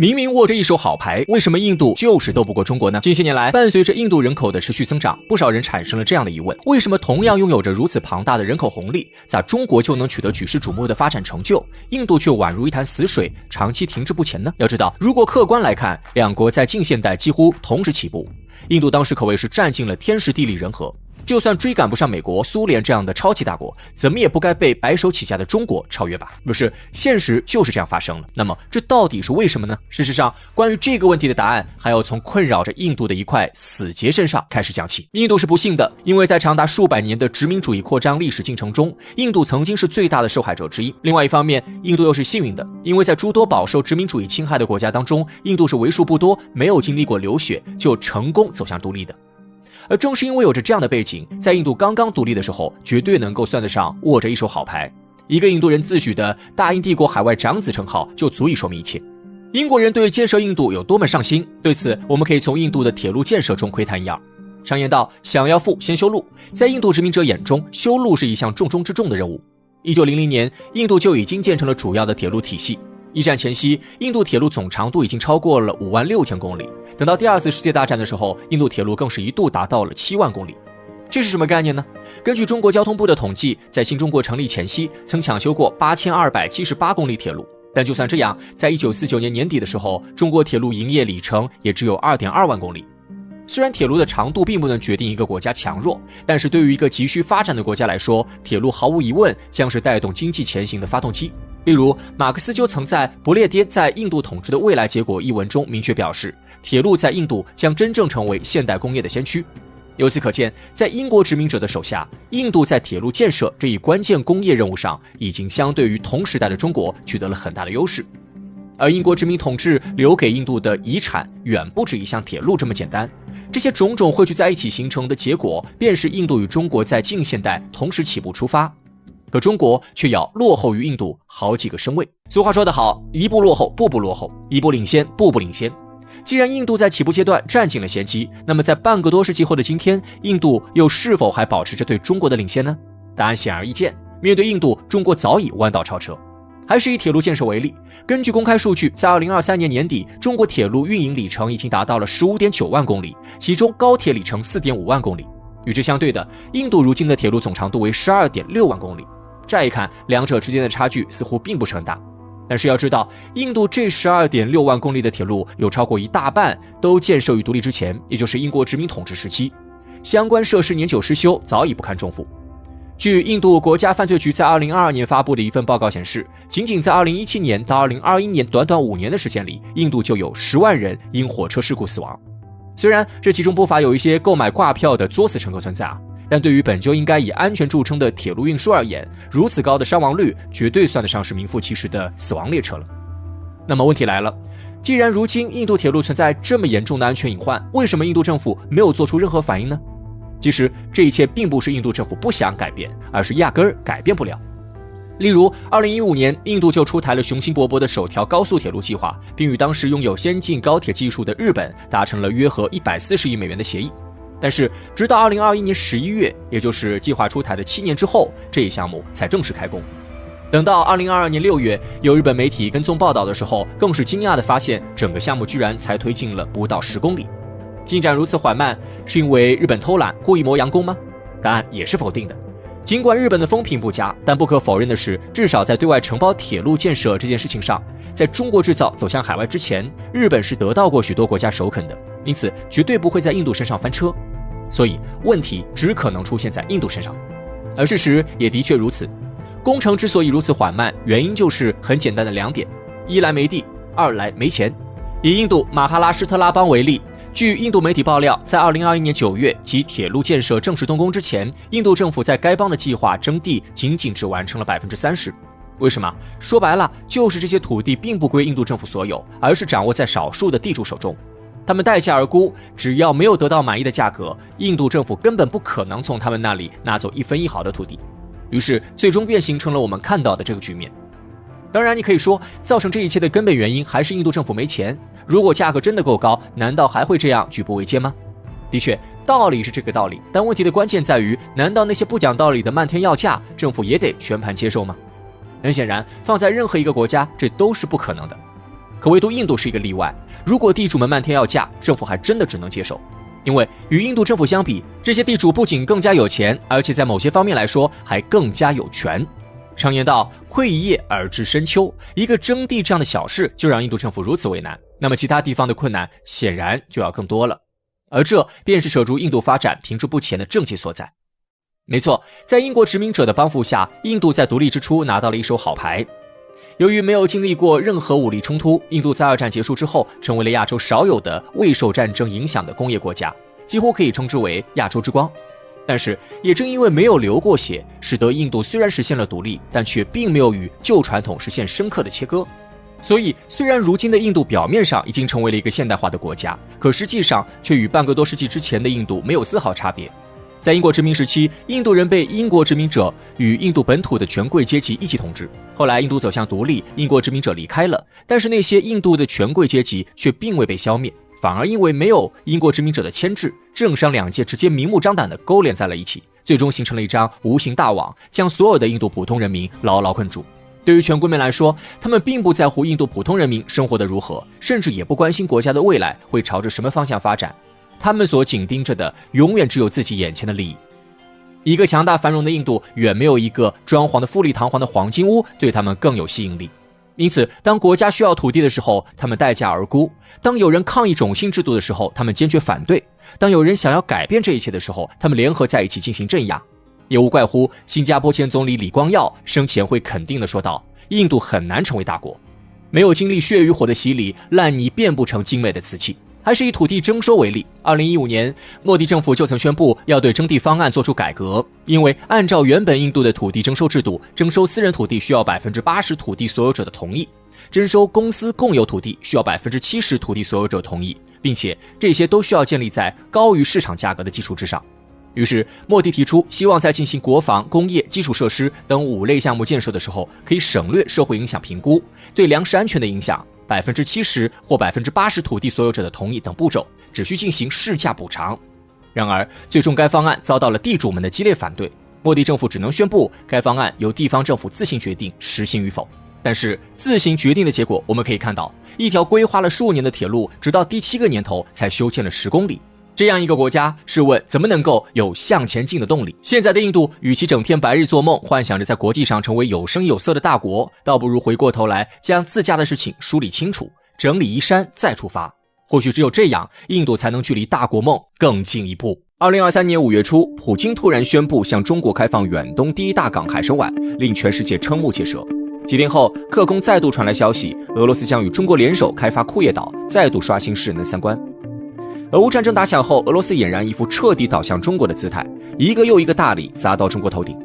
明明握着一手好牌，为什么印度就是斗不过中国呢？近些年来，伴随着印度人口的持续增长，不少人产生了这样的疑问：为什么同样拥有着如此庞大的人口红利，咋中国就能取得举世瞩目的发展成就，印度却宛如一潭死水，长期停滞不前呢？要知道，如果客观来看，两国在近现代几乎同时起步，印度当时可谓是占尽了天时地利人和。就算追赶不上美国、苏联这样的超级大国，怎么也不该被白手起家的中国超越吧？不是，现实就是这样发生了。那么这到底是为什么呢？事实上，关于这个问题的答案，还要从困扰着印度的一块死结身上开始讲起。印度是不幸的，因为在长达数百年的殖民主义扩张历史进程中，印度曾经是最大的受害者之一。另外一方面，印度又是幸运的，因为在诸多饱受殖民主义侵害的国家当中，印度是为数不多没有经历过流血就成功走向独立的。而正是因为有着这样的背景，在印度刚刚独立的时候，绝对能够算得上握着一手好牌。一个印度人自诩的大英帝国海外长子称号，就足以说明一切。英国人对建设印度有多么上心，对此我们可以从印度的铁路建设中窥探一二。常言道，想要富先修路，在印度殖民者眼中，修路是一项重中之重的任务。1900年，印度就已经建成了主要的铁路体系。一战前夕，印度铁路总长度已经超过了56000公里。等到第二次世界大战的时候，印度铁路更是一度达到了7万公里。这是什么概念呢？根据中国交通部的统计，在新中国成立前夕，曾抢修过8278公里铁路。但就算这样，在1949年年底的时候，中国铁路营业里程也只有2.2万公里。虽然铁路的长度并不能决定一个国家强弱，但是对于一个急需发展的国家来说，铁路毫无疑问将是带动经济前行的发动机。例如，马克思就曾在不列颠在印度统治的未来结果一文中明确表示，铁路在印度将真正成为现代工业的先驱。由此可见，在英国殖民者的手下，印度在铁路建设这一关键工业任务上，已经相对于同时代的中国取得了很大的优势。而英国殖民统治留给印度的遗产远不止一项铁路这么简单，这些种种汇聚在一起形成的结果，便是印度与中国在近现代同时起步出发。可中国却要落后于印度好几个身位。俗话说得好，一步落后，步步落后；一步领先，步步领先。既然印度在起步阶段占尽了先机，那么在半个多世纪后的今天，印度又是否还保持着对中国的领先呢？答案显而易见，面对印度，中国早已弯道超车。还是以铁路建设为例，根据公开数据，在2023年年底，中国铁路运营里程已经达到了15.9万公里，其中高铁里程4.5万公里。与之相对的，印度如今的铁路总长度为12.6万公里。乍一看，两者之间的差距似乎并不是很大，但是要知道，印度这12.6万公里的铁路有超过一大半都建设于独立之前，也就是英国殖民统治时期，相关设施年久失修，早已不堪重负。据印度国家犯罪局在2022年发布的一份报告显示，仅仅在2017年到2021年短短5年的时间里，印度就有10万人因火车事故死亡。虽然这其中不乏有一些购买挂票的作死乘客存在但对于本就应该以安全著称的铁路运输而言，如此高的伤亡率绝对算得上是名副其实的死亡列车了。那么问题来了，既然如今印度铁路存在这么严重的安全隐患，为什么印度政府没有做出任何反应呢？其实这一切并不是印度政府不想改变，而是压根儿改变不了。例如2015年，印度就出台了雄心勃勃的首条高速铁路计划，并与当时拥有先进高铁技术的日本达成了约合140亿美元的协议。但是直到2021年11月，也就是计划出台的7年之后，这一项目才正式开工。等到2022年6月，有日本媒体跟踪报道的时候，更是惊讶地发现，整个项目居然才推进了不到10公里。进展如此缓慢，是因为日本偷懒故意磨洋工吗？答案也是否定的。尽管日本的风评不佳，但不可否认的是，至少在对外承包铁路建设这件事情上，在中国制造走向海外之前，日本是得到过许多国家首肯的，因此绝对不会在印度身上翻车。所以问题只可能出现在印度身上，而事实也的确如此。工程之所以如此缓慢，原因就是很简单的2点：一来没地，二来没钱。以印度马哈拉施特拉邦为例，据印度媒体爆料，在2021年9月即铁路建设正式动工之前，印度政府在该邦的计划征地仅只完成了30%。为什么？说白了，就是这些土地并不归印度政府所有，而是掌握在少数的地主手中。他们待价而沽，只要没有得到满意的价格，印度政府根本不可能从他们那里拿走1分1毫的土地。于是最终便形成了我们看到的这个局面。当然你可以说，造成这一切的根本原因还是印度政府没钱，如果价格真的够高，难道还会这样举步维艰吗？的确，道理是这个道理，但问题的关键在于，难道那些不讲道理的漫天要价，政府也得全盘接受吗？很显然，放在任何一个国家，这都是不可能的。可唯独印度是一个例外。如果地主们漫天要价，政府还真的只能接受。因为与印度政府相比，这些地主不仅更加有钱，而且在某些方面来说还更加有权。常言道，窥一叶而知深秋，一个征地这样的小事就让印度政府如此为难，那么其他地方的困难显然就要更多了。而这便是扯住印度发展停滞不前的症结所在。没错，在英国殖民者的帮扶下，印度在独立之初拿到了一手好牌。由于没有经历过任何武力冲突，印度在二战结束之后成为了亚洲少有的未受战争影响的工业国家，几乎可以称之为亚洲之光。但是也正因为没有流过血，使得印度虽然实现了独立，但却并没有与旧传统实现深刻的切割。所以虽然如今的印度表面上已经成为了一个现代化的国家，可实际上却与半个多世纪之前的印度没有丝毫差别。在英国殖民时期，印度人被英国殖民者与印度本土的权贵阶级一起统治。后来印度走向独立，英国殖民者离开了，但是那些印度的权贵阶级却并未被消灭，反而因为没有英国殖民者的牵制，政商两界直接明目张胆地勾连在了一起，最终形成了一张无形大网，将所有的印度普通人民牢牢困住。对于权贵们来说，他们并不在乎印度普通人民生活得如何，甚至也不关心国家的未来会朝着什么方向发展。他们所紧盯着的永远只有自己眼前的利益。一个强大繁荣的印度远没有一个装潢的富丽堂皇的黄金屋对他们更有吸引力。因此当国家需要土地的时候，他们待价而沽；当有人抗议种姓制度的时候，他们坚决反对；当有人想要改变这一切的时候，他们联合在一起进行镇压。也无怪乎新加坡前总理李光耀生前会肯定地说道，印度很难成为大国，没有经历血与火的洗礼，烂泥变不成精美的瓷器。还是以土地征收为例，2015年莫迪政府就曾宣布要对征地方案做出改革，因为按照原本印度的土地征收制度，征收私人土地需要 80% 土地所有者的同意，征收公司共有土地需要 70% 土地所有者同意，并且这些都需要建立在高于市场价格的基础之上。于是莫迪提出，希望在进行国防、工业、基础设施等5类项目建设的时候，可以省略社会影响评估，对粮食安全的影响70%或80%土地所有者的同意等步骤，只需进行市价补偿。然而最终该方案遭到了地主们的激烈反对，莫迪政府只能宣布该方案由地方政府自行决定实行与否。但是自行决定的结果，我们可以看到，一条规划了数年的铁路，直到第7个年头才修建了10公里。这样一个国家，试问怎么能够有向前进的动力？现在的印度与其整天白日做梦，幻想着在国际上成为有声有色的大国，倒不如回过头来将自家的事情梳理清楚，整理衣衫再出发。或许只有这样，印度才能距离大国梦更进一步。2023年5月初，普京突然宣布向中国开放远东第一大港海参崴，令全世界瞠目结舌。几天后，克宫再度传来消息，俄罗斯将与中国联手开发库页岛，再度刷新世人的三观。俄乌战争打响后，俄罗斯俨然一副彻底倒向中国的姿态，一个又一个大礼砸到中国头顶。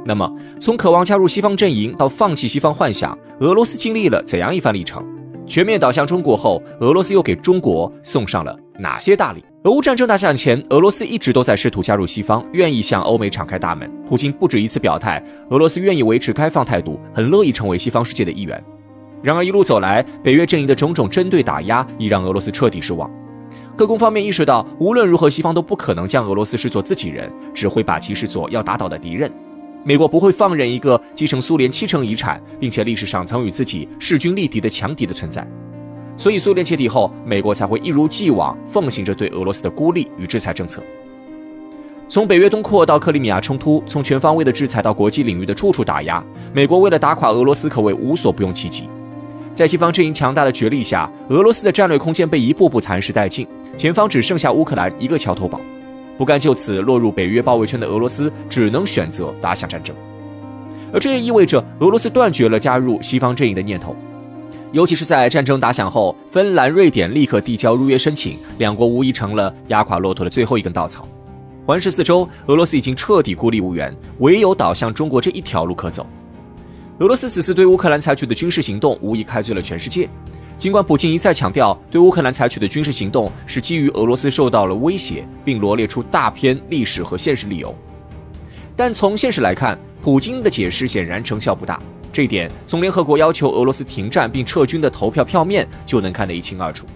那么，从渴望加入西方阵营到放弃西方幻想，俄罗斯经历了怎样一番历程？全面倒向中国后，俄罗斯又给中国送上了哪些大礼？俄乌战争打响前，俄罗斯一直都在试图加入西方，愿意向欧美敞开大门。普京不止一次表态，俄罗斯愿意维持开放态度，很乐意成为西方世界的一员。然而一路走来，北约阵营的种种针对打压，已让俄罗斯彻底失望。各宫方面意识到，无论如何西方都不可能将俄罗斯视作自己人，只会把其视作要打倒的敌人。美国不会放任一个继承苏联70%遗产，并且历史上曾与自己势均力敌的强敌的存在。所以苏联解体后，美国才会一如既往奉行着对俄罗斯的孤立与制裁政策。从北约东扩到克里米亚冲突，从全方位的制裁到国际领域的处处打压，美国为了打垮俄罗斯可谓无所不用其极。在西方阵营强大的角力下，俄罗斯的战略空间被一步步蚕食殆尽，前方只剩下乌克兰一个桥头堡。不甘就此落入北约包围圈的俄罗斯，只能选择打响战争。而这也意味着俄罗斯断绝了加入西方阵营的念头。尤其是在战争打响后，芬兰、瑞典立刻递交入约申请，两国无疑成了压垮骆驼的最后一根稻草。环视四周，俄罗斯已经彻底孤立无援，唯有倒向中国这一条路可走。俄罗斯此次对乌克兰采取的军事行动无疑开罪了全世界。尽管普京一再强调对乌克兰采取的军事行动是基于俄罗斯受到了威胁，并罗列出大篇历史和现实理由，但从现实来看，普京的解释显然成效不大。这一点从联合国要求俄罗斯停战并撤军的投票票面就能看得一清二楚。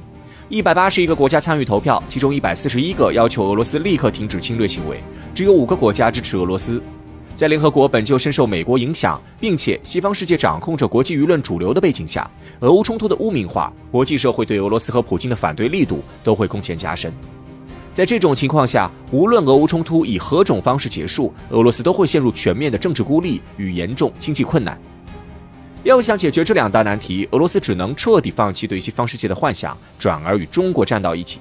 181个国家参与投票，其中141个要求俄罗斯立刻停止侵略行为，只有5个国家支持俄罗斯。在联合国本就深受美国影响，并且西方世界掌控着国际舆论主流的背景下，俄乌冲突的污名化，国际社会对俄罗斯和普京的反对力度都会空前加深。在这种情况下，无论俄乌冲突以何种方式结束，俄罗斯都会陷入全面的政治孤立与严重经济困难。要想解决这两大难题，俄罗斯只能彻底放弃对西方世界的幻想，转而与中国站到一起。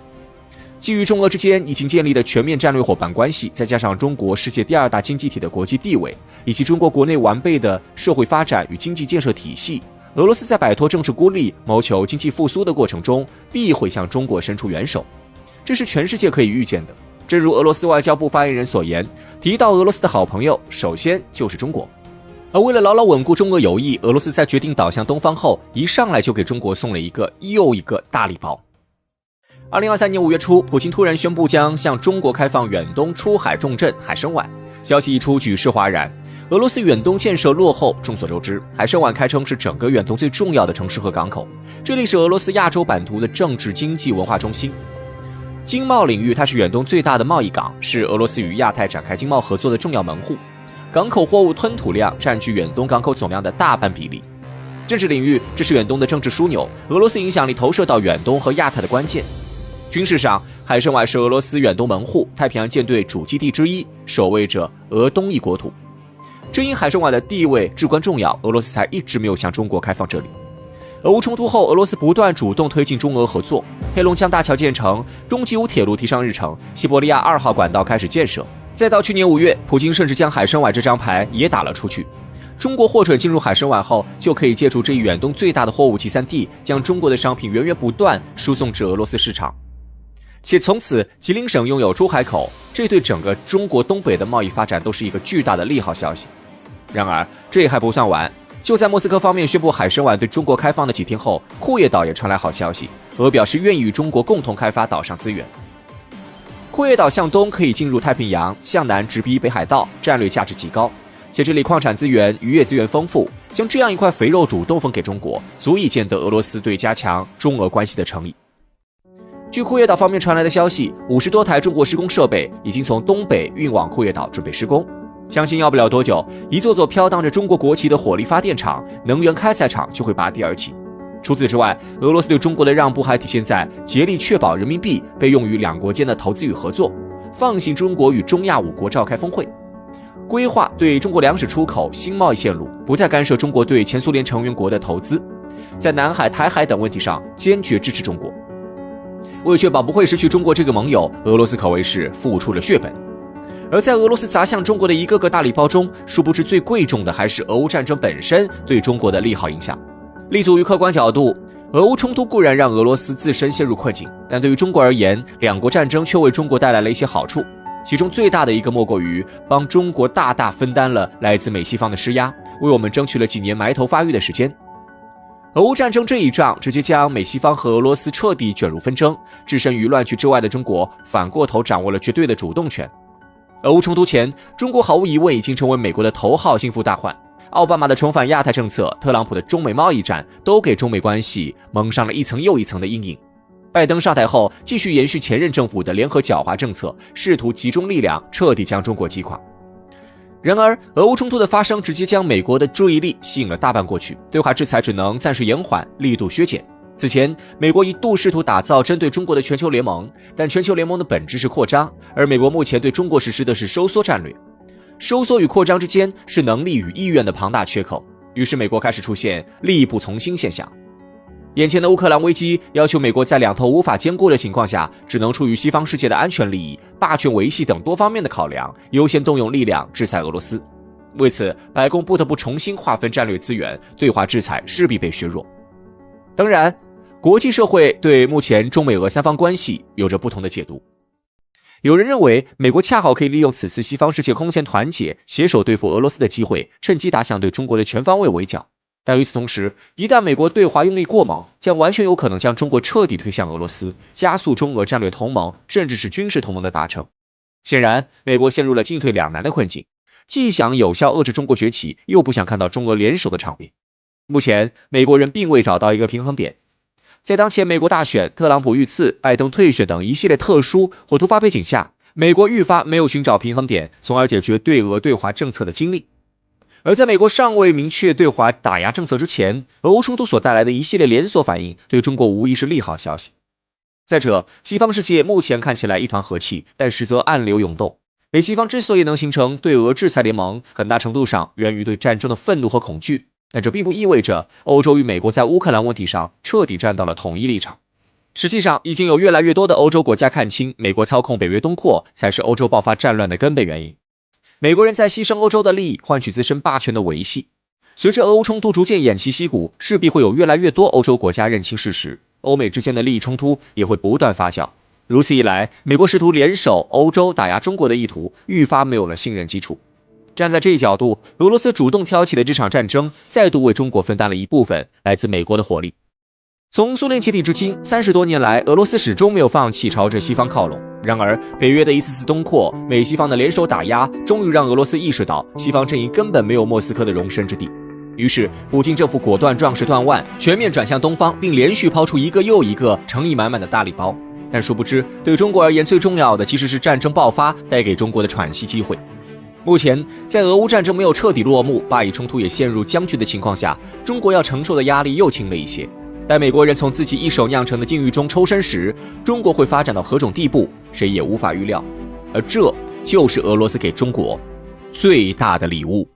基于中俄之间已经建立的全面战略伙伴关系，再加上中国世界第2大经济体的国际地位，以及中国国内完备的社会发展与经济建设体系，俄罗斯在摆脱政治孤立、谋求经济复苏的过程中，必会向中国伸出援手。这是全世界可以预见的。正如俄罗斯外交部发言人所言，提到俄罗斯的好朋友，首先就是中国。而为了牢牢稳固中俄友谊，俄罗斯在决定倒向东方后，一上来就给中国送了一个又一个大礼包。2023年5月初，普京突然宣布将向中国开放远东出海重镇海参崴，消息一出，举世哗然。俄罗斯远东建设落后，众所周知，海参崴堪称是整个远东最重要的城市和港口，这里是俄罗斯亚洲版图的政治、经济、文化中心。经贸领域，它是远东最大的贸易港，是俄罗斯与亚太展开经贸合作的重要门户。港口货物吞吐量占据远东港口总量的大半比例。政治领域，这是远东的政治枢纽，俄罗斯影响力投射到远东和亚太的关键。军事上，海参崴是俄罗斯远东门户，太平洋舰队主基地之一，守卫着俄东翼国土。正因海参崴的地位至关重要，俄罗斯才一直没有向中国开放这里。俄乌冲突后，俄罗斯不断主动推进中俄合作，黑龙江大桥建成，中吉乌铁路提上日程，西伯利亚2号管道开始建设。再到去年5月，普京甚至将海参崴这张牌也打了出去。中国获准进入海参崴后，就可以借助这一远东最大的货物集散地，将中国的商品源源不断输送至俄罗斯市场。且从此吉林省拥有出海口，这对整个中国东北的贸易发展都是一个巨大的利好消息。然而这还不算完，就在莫斯科方面宣布海参崴对中国开放的几天后，库页岛也传来好消息，俄表示愿意与中国共同开发岛上资源。库页岛向东可以进入太平洋，向南直逼北海道，战略价值极高，且这里矿产资源、渔业资源丰富，将这样一块肥肉主动分给中国，足以见得俄罗斯对加强中俄关系的诚意。据库页岛方面传来的消息，50多台中国施工设备已经从东北运往库页岛，准备施工。相信要不了多久，一座座飘荡着中国国旗的火力发电厂、能源开采厂就会拔地而起。除此之外，俄罗斯对中国的让步还体现在竭力确保人民币被用于两国间的投资与合作，放行中国与中亚5国召开峰会，规划对中国粮食出口新贸易线路，不再干涉中国对前苏联成员国的投资，在南海、台海等问题上坚决支持中国。为确保不会失去中国这个盟友，俄罗斯可谓是付出了血本。而在俄罗斯砸向中国的一个个大礼包中，殊不知最贵重的还是俄乌战争本身对中国的利好影响。立足于客观角度，俄乌冲突固然让俄罗斯自身陷入困境，但对于中国而言，两国战争却为中国带来了一些好处。其中最大的一个莫过于帮中国大大分担了来自美西方的施压，为我们争取了几年埋头发育的时间。俄乌战争这一仗直接将美西方和俄罗斯彻底卷入纷争，置身于乱局之外的中国反过头掌握了绝对的主动权。俄乌冲突前，中国毫无疑问已经成为美国的头号心腹大患。奥巴马的重返亚太政策，特朗普的中美贸易战，都给中美关系蒙上了一层又一层的阴影。拜登上台后，继续延续前任政府的联合狡猾政策，试图集中力量彻底将中国击垮。然而，俄乌冲突的发生直接将美国的注意力吸引了大半过去，对华制裁只能暂时延缓，力度削减。此前，美国一度试图打造针对中国的全球联盟，但全球联盟的本质是扩张，而美国目前对中国实施的是收缩战略。收缩与扩张之间是能力与意愿的庞大缺口，于是美国开始出现力不从心现象。眼前的乌克兰危机要求美国在两头无法兼顾的情况下，只能出于西方世界的安全利益、霸权维系等多方面的考量，优先动用力量制裁俄罗斯。为此，白宫不得不重新划分战略资源，对华制裁势必被削弱。当然，国际社会对目前中美俄三方关系有着不同的解读。有人认为，美国恰好可以利用此次西方世界空前团结、携手对付俄罗斯的机会，趁机打响对中国的全方位围剿。但与此同时，一旦美国对华用力过猛，将完全有可能将中国彻底推向俄罗斯，加速中俄战略同盟甚至是军事同盟的达成。显然，美国陷入了进退两难的困境，既想有效遏制中国崛起，又不想看到中俄联手的场面。目前，美国人并未找到一个平衡点。在当前美国大选、特朗普遇刺、拜登退选等一系列特殊或突发背景下，美国愈发没有寻找平衡点，从而解决对俄对华政策的精力。而在美国尚未明确对华打压政策之前，俄乌冲突所带来的一系列连锁反应，对中国无疑是利好消息。再者，西方世界目前看起来一团和气，但实则暗流涌动。美西方之所以能形成对俄制裁联盟，很大程度上源于对战争的愤怒和恐惧，但这并不意味着欧洲与美国在乌克兰问题上彻底站到了统一立场。实际上，已经有越来越多的欧洲国家看清，美国操控北约东扩才是欧洲爆发战乱的根本原因。美国人在牺牲欧洲的利益，换取自身霸权的维系。随着俄乌冲突逐渐偃旗息鼓，势必会有越来越多欧洲国家认清事实，欧美之间的利益冲突也会不断发酵。如此一来，美国试图联手欧洲打压中国的意图愈发没有了信任基础。站在这一角度，俄罗斯主动挑起的这场战争，再度为中国分担了一部分来自美国的火力。从苏联解体至今30多年来，俄罗斯始终没有放弃朝着西方靠拢。然而，北约的一次次东扩，美西方的联手打压，终于让俄罗斯意识到，西方阵营根本没有莫斯科的容身之地。于是，普京政府果断壮士断腕，全面转向东方，并连续抛出一个又一个诚意满满的大礼包。但殊不知，对中国而言，最重要的其实是战争爆发带给中国的喘息机会。目前，在俄乌战争没有彻底落幕，巴以冲突也陷入僵局的情况下，中国要承受的压力又轻了一些。待美国人从自己一手酿成的境遇中抽身时，中国会发展到何种地步，谁也无法预料。而这就是俄罗斯给中国最大的礼物。